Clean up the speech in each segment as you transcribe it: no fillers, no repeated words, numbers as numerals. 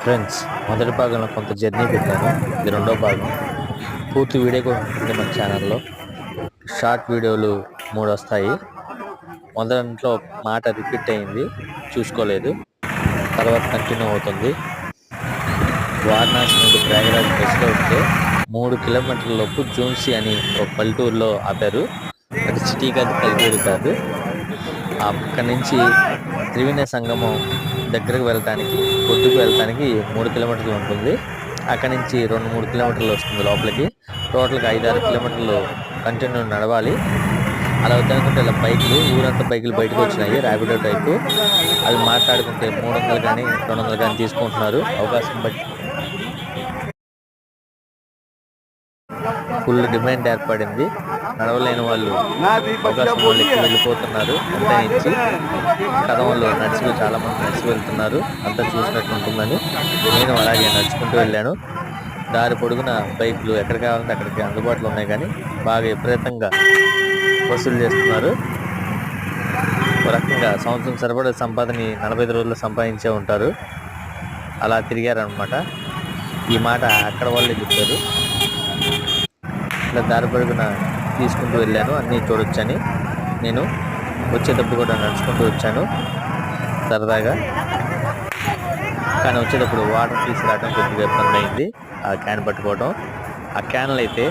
Friends, మొదటి భాగంలో కొంత జర్నీ పెట్టాను. ఇది రెండో భాగం. పూర్తి వీడియో కూడా ఉంటుంది మన ఛానల్లో. షార్ట్ వీడియోలు 3 వస్తాయి. మొదట్లో మాట రిపీట్ అయింది, చూసుకోలేదు. తర్వాత కంటిన్యూ అవుతుంది. వారణాసి నుండి ప్రయాగరాజ్ బస్సులో వస్తే 3 కిలోమీటర్ల లోపు జూన్సీ అని ఒక పల్లెటూరులో ఆపారు. అది సిటీ కాదు, పల్లెటూరు కాదు. అక్కడి నుంచి త్రివేణి సంగమం దగ్గరకు వెళ్ళటానికి, ఒడ్డుకు వెళ్ళటానికి 3 కిలోమీటర్లు ఉంటుంది. అక్కడి నుంచి 2-3 కిలోమీటర్లు వస్తుంది లోపలికి. టోటల్గా 5-6 కిలోమీటర్లు కంటిన్యూ నడవాలి. అలా వద్దనుకుంటే ఇలా బైకులు, ఊరంతా బైకులు బయటకు వచ్చినాయి, ర్యాపిడో టైపు. అవి మాట్లాడుకుంటే 300 కానీ 200 కానీ తీసుకుంటున్నారు అవకాశం బట్టి. ఫుల్ డిమాండ్ ఏర్పడింది. నడవలేని వాళ్ళు అవకాశం వాళ్ళు ఎక్కువ వెళ్ళిపోతున్నారు. అంతా ఇచ్చి కదవంలో నడిచి చాలా మంది నడిచి వెళ్తున్నారు. అంతా చూసినట్టు ఉంటుందని నేను అలాగే నడుచుకుంటూ వెళ్ళాను. దారి పొడుగున బైకులు ఎక్కడ కావాలంటే అక్కడికి అందుబాటులో ఉన్నాయి, కానీ బాగా విపరీతంగా వసూలు చేస్తున్నారు. ఒక రకంగా సంవత్సరం సరిపడే సంపాదన 45 రోజుల్లో సంపాదించే ఉంటారు. అలా తిరిగారనమాట. ఈ మాట అక్కడ వాళ్ళే చెప్పారు. ఇట్లా దారి పొడుగున తీసుకుంటూ వెళ్ళాను, అన్నీ చూడొచ్చని. నేను వచ్చేటప్పుడు కూడా నడుచుకుంటూ వచ్చాను సరదాగా. కానీ వచ్చేటప్పుడు వాటర్ తీసుకురావడం కొద్దిగా ఇబ్బంది అయింది. ఆ క్యాన్ పట్టుకోవడం, ఆ క్యాన్లు అయితే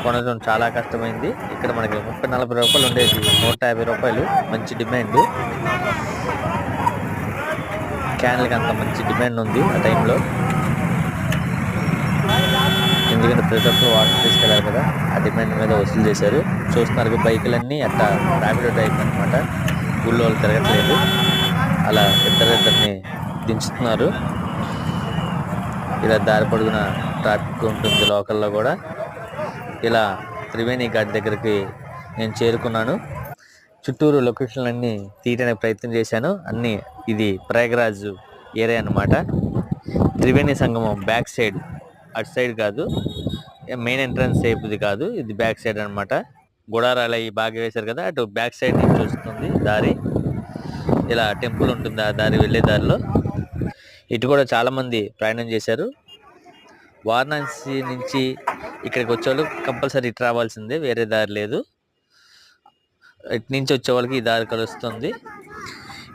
కొనడం చాలా కష్టమైంది. ఇక్కడ మనకి 30-40 రూపాయలు ఉండేది 150 రూపాయలు. మంచి డిమాండ్, క్యాన్లకి అంత మంచి డిమాండ్ ఉంది ఆ టైంలో. ఎందుకంటే ప్రతి ఒక్కరు వాటర్ తీసుకెళ్ళారు కదా, ఆ డిమాండ్ మీద వసూలు చేశారు. చూస్తున్నారు బైకులన్నీ అట్లా ర్యాపిడో టైప్ అనమాట. ఊళ్ళో వాళ్ళు తిరగట్లేదు, అలా ఇద్దరిని దించుతున్నారు. ఇలా దారి పొడుగున ట్రాఫిక్ ఉంటుంది లోకల్లో కూడా. ఇలా త్రివేణి ఘాట్ దగ్గరికి నేను చేరుకున్నాను. చుట్టూరు లొకేషన్లు అన్నీ తీయడానికి ప్రయత్నం చేశాను. అన్నీ ఇది ప్రయాగరాజ్ ఏరియా అనమాట. త్రివేణి సంగమం బ్యాక్ సైడ్, అటు సైడ్ కాదు, మెయిన్ ఎంట్రన్స్ ఇది కాదు, ఇది బ్యాక్ సైడ్ అనమాట. గుడారాలు అవి బాగా వేశారు కదా, అటు బ్యాక్ సైడ్ నుంచి వస్తుంది దారి. ఇలా టెంపుల్ ఉంటుంది ఆ దారి, వెళ్ళే దారిలో. ఇటు కూడా చాలా మంది ప్రయాణం చేశారు. వారణాసి నుంచి ఇక్కడికి వచ్చేవాళ్ళు కంపల్సరీ ఇటు రావాల్సిందే, వేరే దారి లేదు. ఇటు నుంచి వచ్చే వాళ్ళకి ఈ దారి కలుస్తుంది.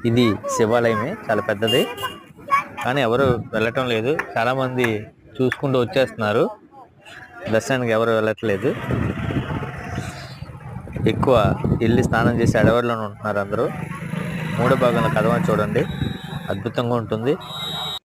ఇది శివాలయమే, చాలా పెద్దది, కానీ ఎవరు వెళ్ళటం లేదు. చాలా మంది చూసుకుంటూ వచ్చేస్తున్నారు, దర్శనానికి ఎవరు వెళ్ళట్లేదు. ఎక్కువ వెళ్ళి స్నానం చేసి అడవుల్లోనే ఉంటున్నారు అందరూ. 3వ భాగంలో కథ చూడండి, అద్భుతంగా ఉంటుంది.